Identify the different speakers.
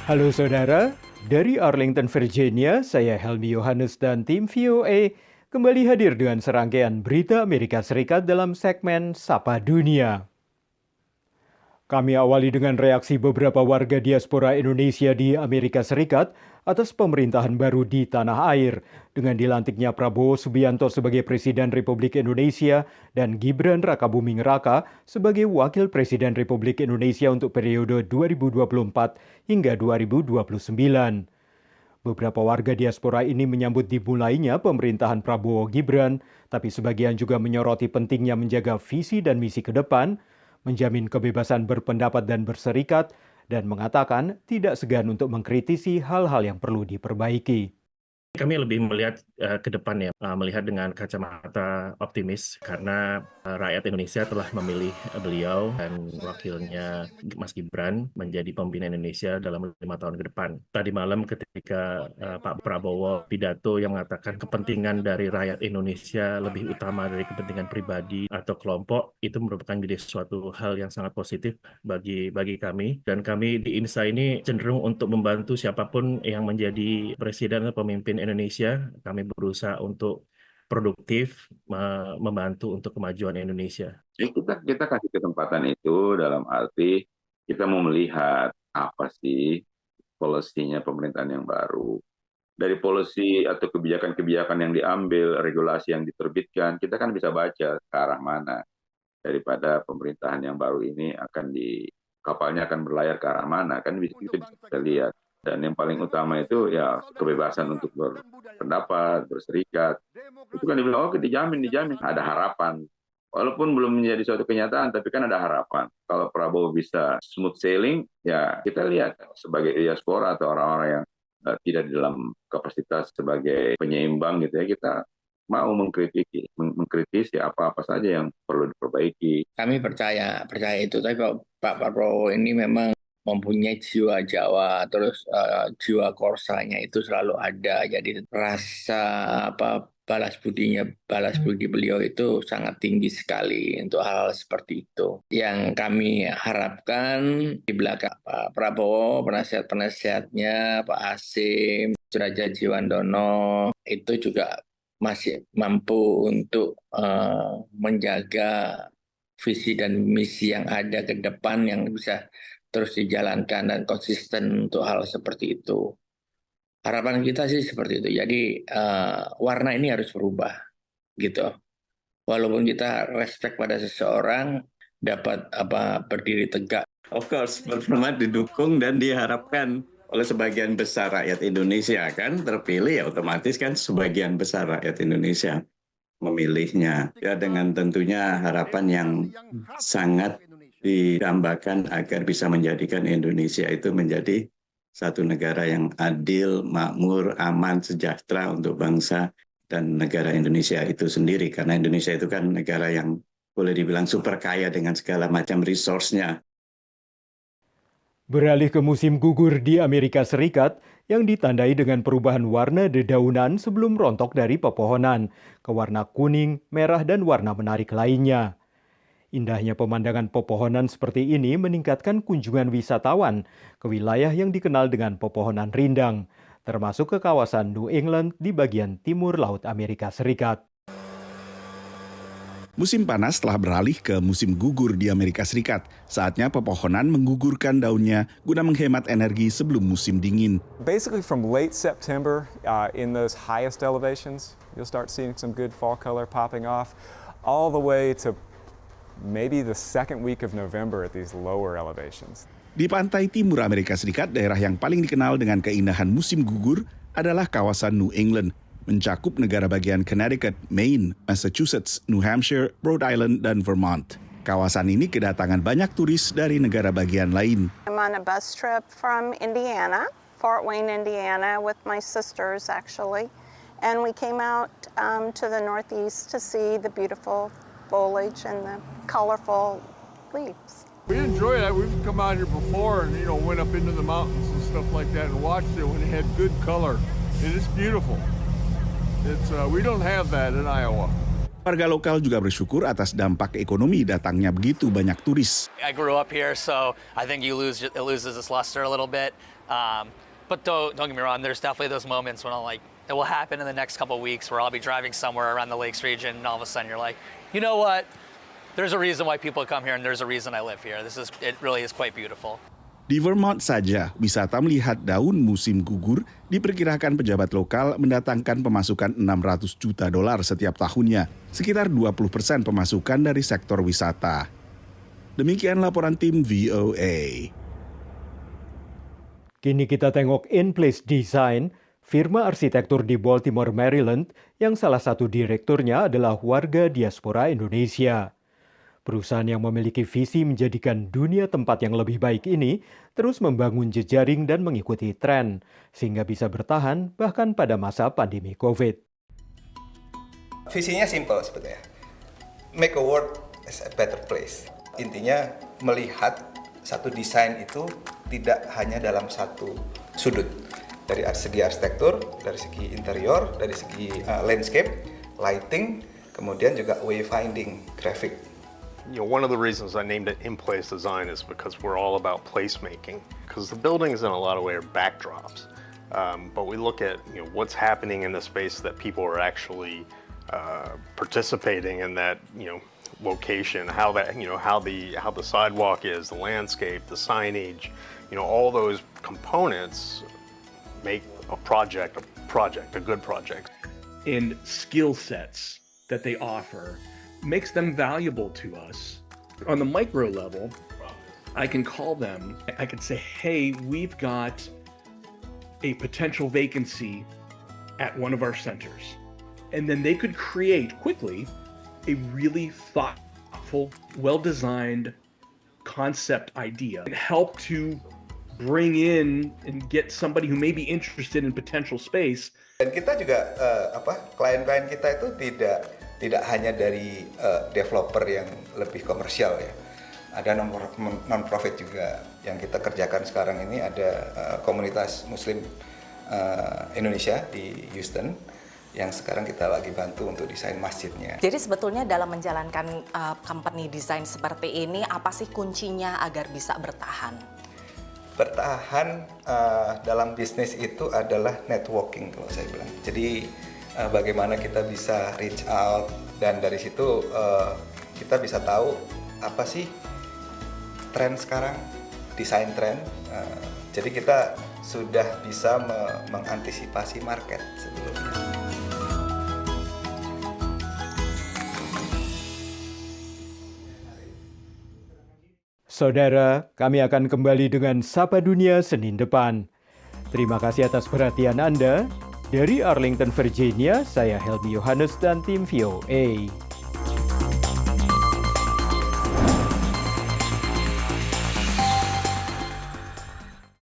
Speaker 1: Halo saudara, dari Arlington, Virginia, saya Helmi Yohanes dan tim VOA kembali hadir dengan serangkaian berita Amerika Serikat dalam segmen Sapa Dunia. Kami awali dengan reaksi beberapa warga diaspora Indonesia di Amerika Serikat atas pemerintahan baru di tanah air dengan dilantiknya Prabowo Subianto sebagai Presiden Republik Indonesia dan Gibran Rakabuming Raka sebagai Wakil Presiden Republik Indonesia untuk periode 2024 hingga 2029. Beberapa warga diaspora ini menyambut dimulainya pemerintahan Prabowo Gibran, tapi sebagian juga menyoroti pentingnya menjaga visi dan misi ke depan, menjamin kebebasan berpendapat dan berserikat, dan mengatakan tidak segan untuk mengkritisi hal-hal yang perlu diperbaiki.
Speaker 2: Kami lebih melihat ke depan ya, melihat dengan kacamata optimis karena rakyat Indonesia telah memilih beliau dan wakilnya Mas Gibran menjadi pemimpin Indonesia dalam 5 tahun ke depan. Tadi malam ketika Pak Prabowo pidato yang mengatakan kepentingan dari rakyat Indonesia lebih utama dari kepentingan pribadi atau kelompok, itu merupakan menjadi suatu hal yang sangat positif bagi kami. Dan kami di INSA ini cenderung untuk membantu siapapun yang menjadi presiden atau pemimpin Indonesia. Kami berusaha untuk produktif membantu untuk kemajuan Indonesia.
Speaker 3: Kita kasih kesempatan itu dalam arti kita mau melihat apa sih polisinya pemerintahan yang baru. Dari polisi atau kebijakan-kebijakan yang diambil, regulasi yang diterbitkan, kita kan bisa baca ke arah mana daripada pemerintahan yang baru ini kapalnya akan berlayar ke arah mana, kan kita bisa lihat. Dan yang paling utama itu ya kebebasan untuk berpendapat, berserikat. Itu kan dibilang, oke dijamin, ada harapan. Walaupun belum menjadi suatu kenyataan, tapi kan ada harapan. Kalau Prabowo bisa smooth sailing, ya kita lihat sebagai diaspora atau orang-orang yang tidak di dalam kapasitas sebagai penyeimbang gitu ya, kita mau mengkritisi apa-apa saja yang perlu diperbaiki.
Speaker 4: Kami percaya itu, tapi Pak Prabowo ini memang mempunyai jiwa Jawa, terus jiwa korsanya itu selalu ada. Jadi rasa balas budi beliau itu sangat tinggi sekali untuk hal seperti itu. Yang kami harapkan di belakang Pak Prabowo, penasihat-penasihatnya, Pak Hasim, Suraja Jiwandono, itu juga masih mampu untuk menjaga visi dan misi yang ada ke depan yang bisa terus dijalankan dan konsisten untuk hal seperti itu. Harapan kita sih seperti itu. Jadi warna ini harus berubah, gitu. Walaupun kita respect pada seseorang, dapat berdiri tegak.
Speaker 5: Of course, pertama didukung dan diharapkan oleh sebagian besar rakyat Indonesia kan terpilih, ya otomatis kan sebagian besar rakyat Indonesia memilihnya. Ya dengan tentunya harapan yang sangat didambakan agar bisa menjadikan Indonesia itu menjadi satu negara yang adil, makmur, aman, sejahtera untuk bangsa dan negara Indonesia itu sendiri. Karena Indonesia itu kan negara yang boleh dibilang super kaya dengan segala macam resource-nya.
Speaker 1: Beralih ke musim gugur di Amerika Serikat yang ditandai dengan perubahan warna dedaunan sebelum rontok dari pepohonan ke warna kuning, merah, dan warna menarik lainnya. Indahnya pemandangan pepohonan seperti ini meningkatkan kunjungan wisatawan ke wilayah yang dikenal dengan pepohonan rindang, termasuk ke kawasan New England di bagian timur Laut Amerika Serikat.
Speaker 6: Musim panas telah beralih ke musim gugur di Amerika Serikat. Saatnya pepohonan menggugurkan daunnya guna menghemat energi sebelum musim dingin.
Speaker 7: Basically from late September in those highest elevations, you'll start seeing some good fall color popping off, all the way to maybe the second week of November at these lower elevations.
Speaker 6: Di pantai timur Amerika Serikat, daerah yang paling dikenal dengan keindahan musim gugur adalah kawasan New England, mencakup negara bagian Connecticut, Maine, Massachusetts, New Hampshire, Rhode Island, dan Vermont. Kawasan ini kedatangan banyak turis dari negara bagian lain.
Speaker 8: I'm on a bus trip from Indiana, Fort Wayne, Indiana, with my sisters actually, and we came out to the Northeast to see the beautiful foliage and the colorful leaves.
Speaker 9: We enjoy that. We've come out here before and, went up into the mountains and stuff like that and watched it when it had good color. And it's beautiful. We don't have that in Iowa.
Speaker 6: Warga lokal juga bersyukur atas dampak ekonomi datangnya begitu banyak turis.
Speaker 10: I grew up here, so I think it loses its luster a little bit. But don't get me wrong, there's definitely those moments when it will happen in the next couple of weeks where I'll be driving somewhere around the Lakes region and all of a sudden you're like, you know what? There's a reason why people come here and there's a reason I live here. It really is quite beautiful.
Speaker 6: Di Vermont saja, wisata melihat daun musim gugur diperkirakan pejabat lokal mendatangkan pemasukan $600 juta setiap tahunnya, sekitar 20% pemasukan dari sektor wisata. Demikian laporan tim VOA.
Speaker 1: Kini kita tengok In-Place Design, firma arsitektur di Baltimore, Maryland, yang salah satu direkturnya adalah warga diaspora Indonesia. Perusahaan yang memiliki visi menjadikan dunia tempat yang lebih baik ini terus membangun jejaring dan mengikuti tren, sehingga bisa bertahan bahkan pada masa pandemi COVID.
Speaker 11: Visinya simple sebetulnya, make a world as a better place. Intinya melihat satu desain itu tidak hanya dalam satu sudut, dari segi arsitektur, dari segi interior, dari segi landscape, lighting, kemudian juga wayfinding, graphic.
Speaker 12: One of the reasons I named it In-Place Design is because we're all about placemaking. Because the buildings in a lot of ways are backdrops, but we look at what's happening in the space that people are actually participating in that location, how the sidewalk is, the landscape, the signage, all those components make a good project.
Speaker 13: And skill sets that they offer makes them valuable to us. On the micro level, I can call them, I could say, hey, we've got a potential vacancy at one of our centers. And then they could create quickly a really thoughtful, well-designed concept idea and help to bring in and get somebody who may be interested in potential space.
Speaker 11: Dan kita juga klien-klien kita itu tidak hanya dari developer yang lebih komersial ya. Ada non-profit juga yang kita kerjakan sekarang ini, ada komunitas Muslim Indonesia di Houston yang sekarang kita lagi bantu untuk desain masjidnya.
Speaker 14: Jadi sebetulnya dalam menjalankan company design seperti ini, apa sih kuncinya agar bisa bertahan?
Speaker 11: Bertahan dalam bisnis itu adalah networking kalau saya bilang. Jadi bagaimana kita bisa reach out dan dari situ kita bisa tahu apa sih tren sekarang, desain tren. Jadi kita sudah bisa mengantisipasi market sebelumnya.
Speaker 1: Saudara, kami akan kembali dengan Sapa Dunia Senin depan. Terima kasih atas perhatian Anda. Dari Arlington, Virginia, saya Helmi Yohanes dan tim VOA.